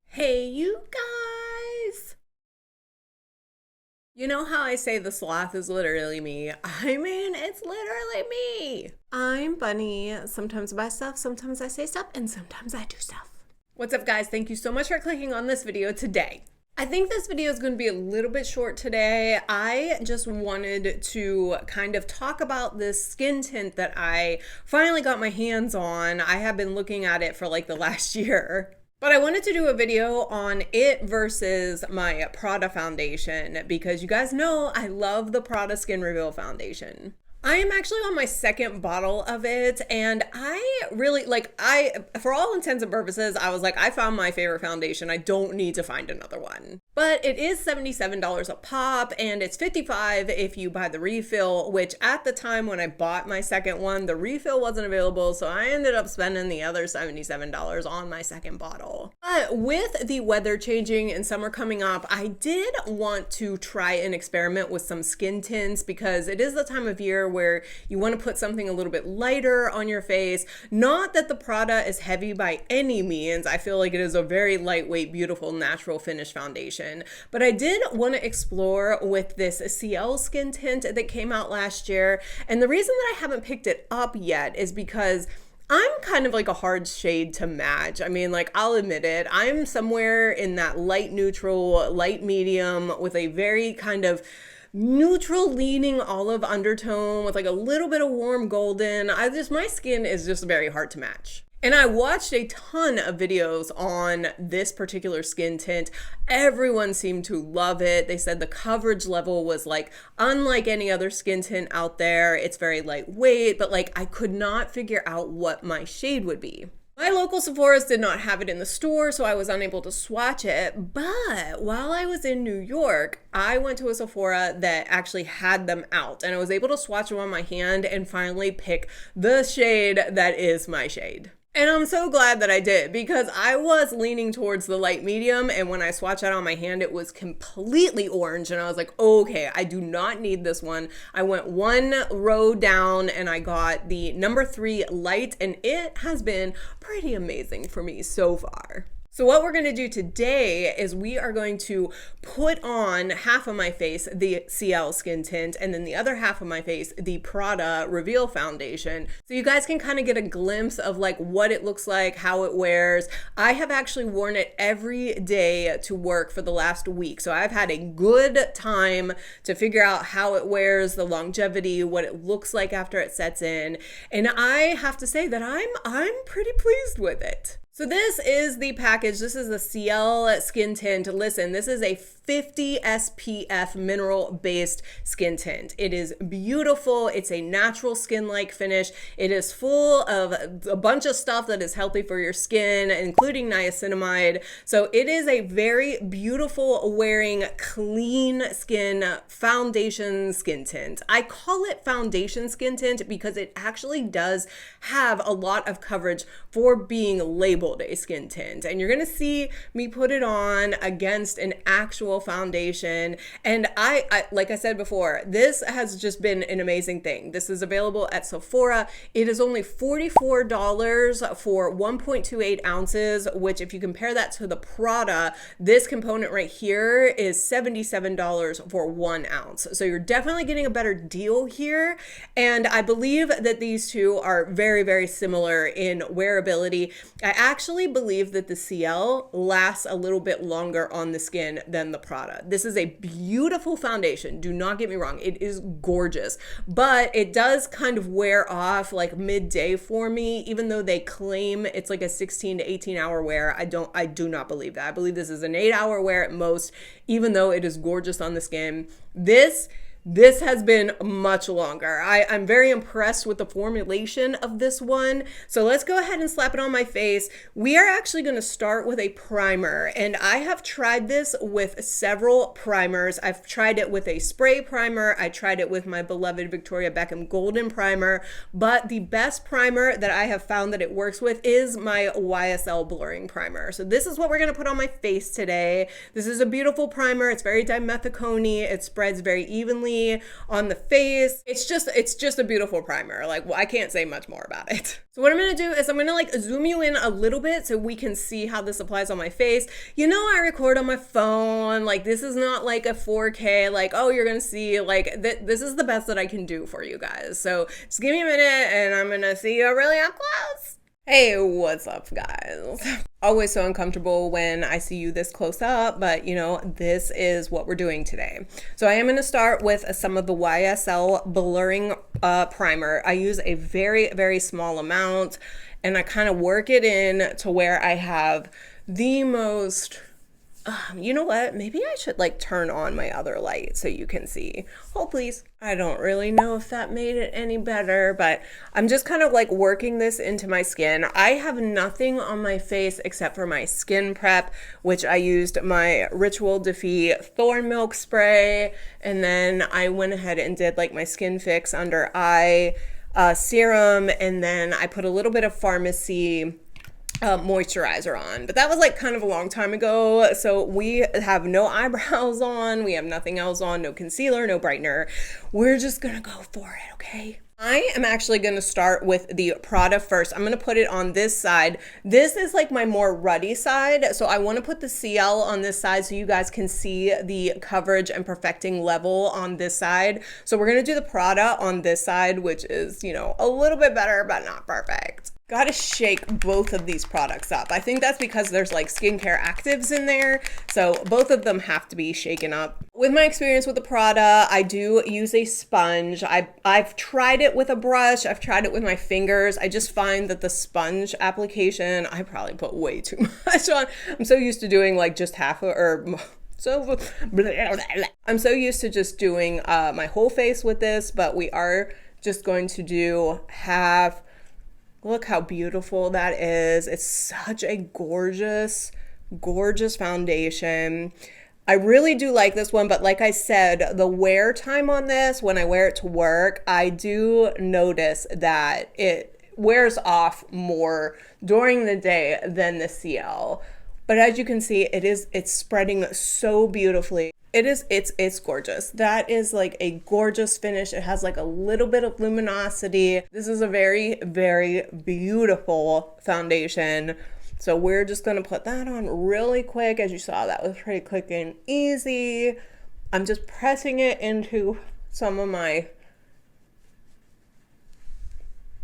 Hey, you guys! You know how I say the sloth is literally me? I mean, it's literally me! I'm Bunny. Sometimes I buy stuff, sometimes I say stuff, and sometimes I do stuff. What's up, guys? Thank you so much for clicking on this video today. I think this video is going to be a little bit short today. I just wanted to kind of talk about this skin tint that I finally got my hands on. I have been looking at it for like the last year. But I wanted to do a video on it versus my PRADA foundation because you guys know I love the PRADA Skin Reveal Foundation. I am actually on my second bottle of it, and I really, for all intents and purposes, I was like, I found my favorite foundation. I don't need to find another one. But it is $77 a pop, and it's $55 if you buy the refill, which at the time when I bought my second one, the refill wasn't available, so I ended up spending the other $77 on my second bottle. But with the weather changing and summer coming up, I did want to try an experiment with some skin tints because it is the time of year where you want to put something a little bit lighter on your face. Not that the PRADA is heavy by any means. I feel like it is a very lightweight, beautiful, natural finish foundation. But I did want to explore with this CIELE skin tint that came out last year. And the reason that I haven't picked it up yet is because I'm kind of like a hard shade to match. I mean, like, I'll admit it. I'm somewhere in that light neutral, light medium with a very kind of neutral leaning olive undertone with like a little bit of warm golden. My skin is just very hard to match. And I watched a ton of videos on this particular skin tint. Everyone seemed to love it. They said the coverage level was like unlike any other skin tint out there. It's very lightweight, but like I could not figure out what my shade would be. My local Sephora's did not have it in the store, so I was unable to swatch it. But while I was in New York, I went to a Sephora that actually had them out, and I was able to swatch them on my hand and finally pick the shade that is my shade. And I'm so glad that I did because I was leaning towards the light medium, and when I swatched that on my hand, it was completely orange, and I was like, okay, I do not need this one. I went one row down and I got the number 3 light, and it has been pretty amazing for me so far. So what we're going to do today is we are going to put on half of my face the CIELE skin tint and then the other half of my face the PRADA Reveal foundation, so you guys can kind of get a glimpse of like what it looks like, how it wears. I have actually worn it every day to work for the last week, so I've had a good time to figure out how it wears, the longevity, what it looks like after it sets in, and I have to say that I'm pretty pleased with it. So this is the package. This is the CIELE skin tint. Listen, this is a 50 SPF mineral-based skin tint. It is beautiful. It's a natural skin-like finish. It is full of a bunch of stuff that is healthy for your skin, including niacinamide. So it is a very beautiful wearing, clean skin foundation skin tint. I call it foundation skin tint because it actually does have a lot of coverage for being labeled a skin tint, and you're gonna see me put it on against an actual foundation. And I like I said before, this has just been an amazing thing. This is available at Sephora. It is only $44 for 1.28 ounces, which if you compare that to the PRADA, this component right here is $77 for 1 ounce. So you're definitely getting a better deal here. And I believe that these two are very, very similar in wearability. I actually believe that the CIELE lasts a little bit longer on the skin than the PRADA. This is a beautiful foundation. Do not get me wrong. It is gorgeous, but it does kind of wear off like midday for me, even though they claim it's like a 16 to 18 hour wear. I do not believe that. I believe this is an 8-hour wear at most, even though it is gorgeous on the skin. This has been much longer. I'm very impressed with the formulation of this one. So let's go ahead and slap it on my face. We are actually going to start with a primer, and I have tried this with several primers. I've tried it with a spray primer. I tried it with my beloved Victoria Beckham Golden Primer, but the best primer that I have found that it works with is my YSL Blurring Primer. So this is what we're going to put on my face today. This is a beautiful primer. It's very dimethicone-y. It spreads very evenly me on the face. It's just a beautiful primer. Like, well, I can't say much more about it. So what I'm gonna do is I'm gonna like zoom you in a little bit so we can see how this applies on my face. You know, I record on my phone. Like, this is not like a 4K, like, oh, you're gonna see, like, this is the best that I can do for you guys. So just give me a minute and I'm gonna see you really up close. Hey, what's up, guys? Always so uncomfortable when I see you this close up, but you know, this is what we're doing today. So I am going to start with some of the YSL blurring primer. I use a very, very small amount and I kind of work it in to where I have the most... you know what? Maybe I should like turn on my other light so you can see. Oh, please. I don't really know if that made it any better, but I'm just kind of like working this into my skin. I have nothing on my face except for my skin prep, which I used my Ritual Defeat Thorn Milk Spray. And then I went ahead and did like my Skin Fix Under Eye serum. And then I put a little bit of Pharmacy moisturizer on, but that was like kind of a long time ago. So we have no eyebrows on, we have nothing else on, no concealer, no brightener. We're just gonna go for it, okay? I am actually going to start with the Prada first. I'm going to put it on this side. This is like my more ruddy side. So I want to put the CIELE on this side so you guys can see the coverage and perfecting level on this side. So we're going to do the Prada on this side, which is, you know, a little bit better, but not perfect. Gotta shake both of these products up. I think that's because there's like skincare actives in there. So both of them have to be shaken up. With my experience with the Prada, I do use a sponge. I've tried it with a brush. I've tried it with my fingers. I just find that the sponge application, I probably put way too much on. I'm so used to doing like just half I'm so used to just doing my whole face with this, but we are just going to do half. Look how beautiful that is. It's such a gorgeous, gorgeous foundation. I really do like this one, but like I said, the wear time on this, when I wear it to work, I do notice that it wears off more during the day than the CIELE. But as you can see, it's spreading so beautifully. It's gorgeous. That is like a gorgeous finish. It has like a little bit of luminosity. This is a very, very beautiful foundation. So we're just gonna put that on really quick. As you saw, that was pretty quick and easy. I'm just pressing it into some of my,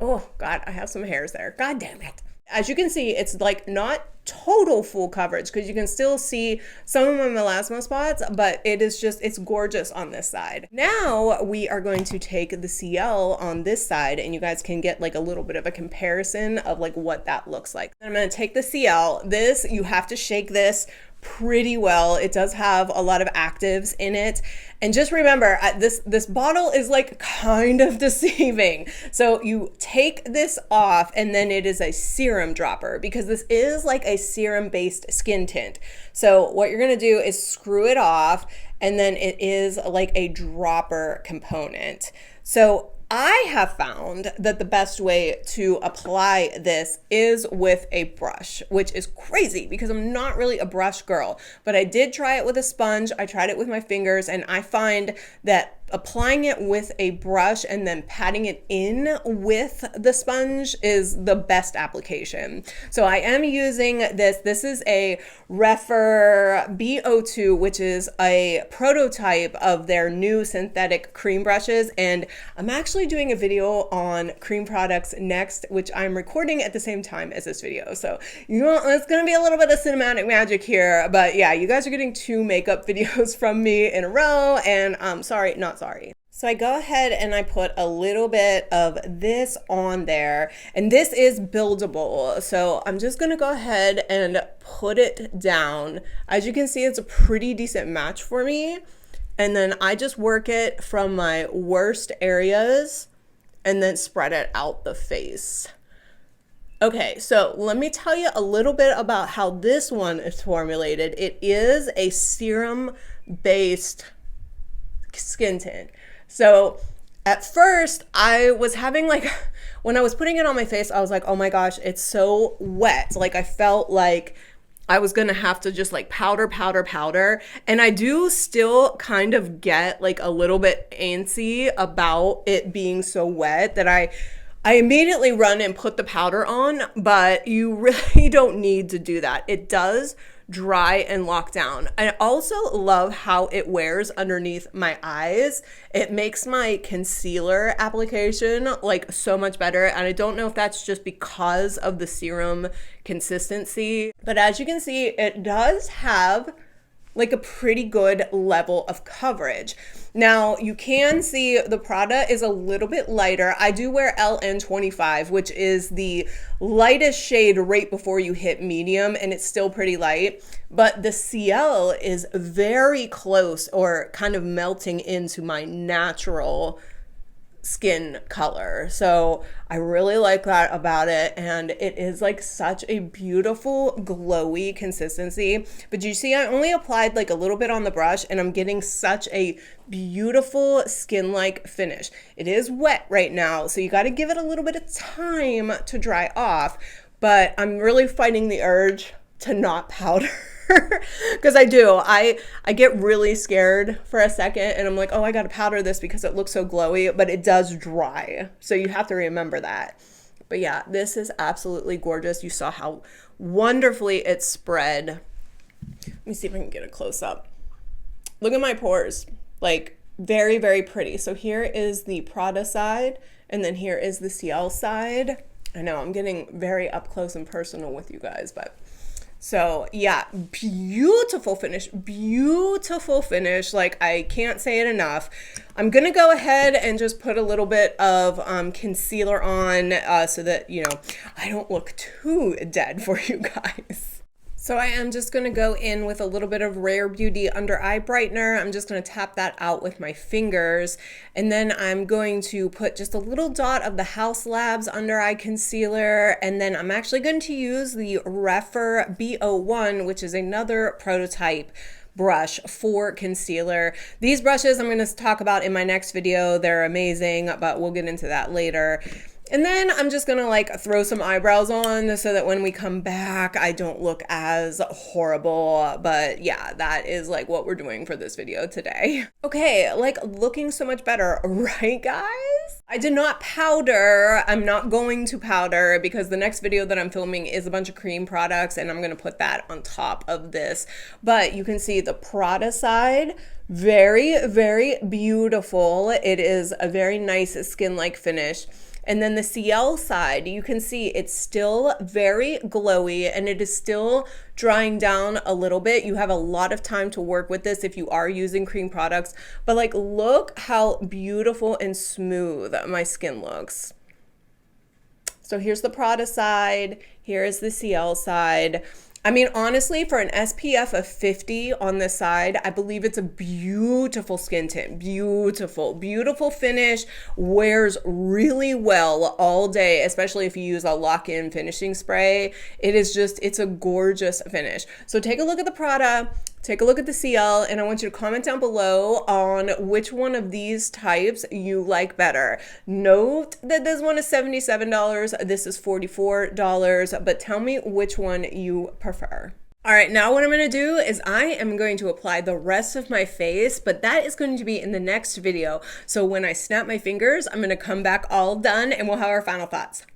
oh God, I have some hairs there. God damn it. As you can see, it's like not total full coverage because you can still see some of my melasma spots, but it's gorgeous on this side. Now we are going to take the CIELE on this side and you guys can get like a little bit of a comparison of like what that looks like. And I'm going to take the CIELE. This, you have to shake this pretty well. It does have a lot of actives in it. And just remember, this bottle is like kind of deceiving. So you take this off and then it is a serum dropper because this is like a serum based skin tint. So what you're gonna do is screw it off and then it is like a dropper component. So I have found that the best way to apply this is with a brush, which is crazy because I'm not really a brush girl, but I did try it with a sponge. I tried it with my fingers and I find that applying it with a brush and then patting it in with the sponge is the best application. So I am using this. This is a Refer BO2, which is a prototype of their new synthetic cream brushes. And I'm actually doing a video on cream products next, which I'm recording at the same time as this video. So you know, it's going to be a little bit of cinematic magic here, but yeah, you guys are getting 2 makeup videos from me in a row, and I'm sorry, not sorry. So I go ahead and I put a little bit of this on there, and this is buildable. So I'm just gonna go ahead and put it down. As you can see, it's a pretty decent match for me. And then I just work it from my worst areas and then spread it out the face. Okay, so let me tell you a little bit about how this one is formulated. It is a serum-based skin tint. So at first I was having like, when I was putting it on my face, I was like, oh my gosh, it's so wet. Like I felt like I was gonna have to just like powder. And I do still kind of get like a little bit antsy about it being so wet that I immediately run and put the powder on, but you really don't need to do that. It does dry and lock down. I also love how it wears underneath my eyes. It makes my concealer application like so much better. And I don't know if that's just because of the serum consistency, but as you can see, it does have like a pretty good level of coverage. Now you can see the Prada is a little bit lighter. I do wear LN25, which is the lightest shade right before you hit medium, and it's still pretty light. But the CIELE is very close or kind of melting into my natural skin color. So I really like that about it, and it is like such a beautiful glowy consistency. But you see, I only applied like a little bit on the brush and I'm getting such a beautiful skin-like finish. It is wet right now, so you got to give it a little bit of time to dry off, but I'm really fighting the urge to not powder. Because I do. I get really scared for a second and I'm like, oh, I got to powder this because it looks so glowy, but it does dry. So you have to remember that. But yeah, this is absolutely gorgeous. You saw how wonderfully it spread. Let me see if I can get a close up. Look at my pores. Like very, very pretty. So here is the Prada side and then here is the CIELE side. I know I'm getting very up close and personal with you guys, but so yeah, beautiful finish, like I can't say it enough. I'm gonna go ahead and just put a little bit of concealer on so that, you know, I don't look too dead for you guys. So I am just going to go in with a little bit of Rare Beauty under eye brightener. I'm just going to tap that out with my fingers. And then I'm going to put just a little dot of the House Labs under eye concealer. And then I'm actually going to use the Refer B01, which is another prototype brush for concealer. These brushes I'm going to talk about in my next video. They're amazing, but we'll get into that later. And then I'm just gonna like throw some eyebrows on so that when we come back, I don't look as horrible. But yeah, that is like what we're doing for this video today. Okay, like looking so much better, right guys? I did not powder. I'm not going to powder because the next video that I'm filming is a bunch of cream products and I'm gonna put that on top of this. But you can see the Prada side, very, very beautiful. It is a very nice skin-like finish. And then the CIELE side, you can see it's still very glowy and it is still drying down a little bit. You have a lot of time to work with this if you are using cream products, but like look how beautiful and smooth my skin looks. So here's the Prada side, here is the CIELE side. I mean, honestly, for an SPF of 50 on this side, I believe it's a beautiful skin tint. Beautiful, beautiful finish, wears really well all day, especially if you use a lock-in finishing spray. It is just, it's a gorgeous finish. So take a look at the Prada, take a look at the CIELE, and I want you to comment down below on which one of these types you like better. Note that this one is $77, this is $44, but tell me which one you prefer. All right, now what I'm gonna do is I am going to apply the rest of my face, but that is going to be in the next video. So when I snap my fingers, I'm gonna come back all done and we'll have our final thoughts.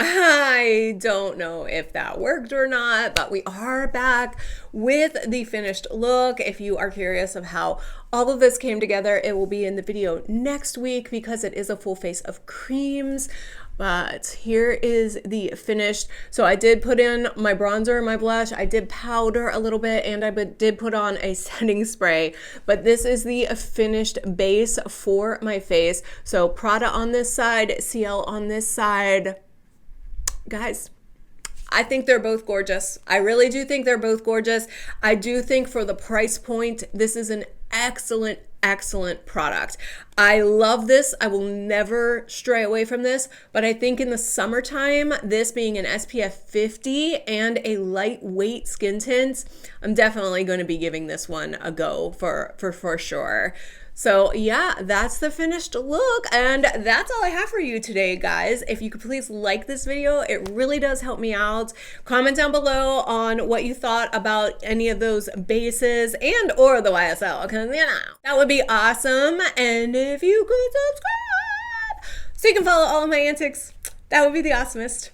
I don't know if that worked or not, but we are back with the finished look. If you are curious of how all of this came together, it will be in the video next week because it is a full face of creams. But here is the finished. So I did put in my bronzer and my blush. I did powder a little bit and I did put on a setting spray. But this is the finished base for my face. So Prada on this side, CIELE on this side. Guys, I think they're both gorgeous. I really do think they're both gorgeous. I do think for the price point, this is an excellent, excellent product. I love this. I will never stray away from this, but I think in the summertime, this being an SPF 50 and a lightweight skin tint, I'm definitely going to be giving this one a go for sure. So yeah, that's the finished look, and that's all I have for you today, guys. If you could please like this video, it really does help me out. Comment down below on what you thought about any of those bases and or the YSL, because you know, that would be awesome. And if you could subscribe so you can follow all of my antics, that would be the awesomest.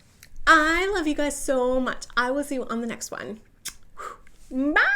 I love you guys so much. I will see you on the next one. Bye!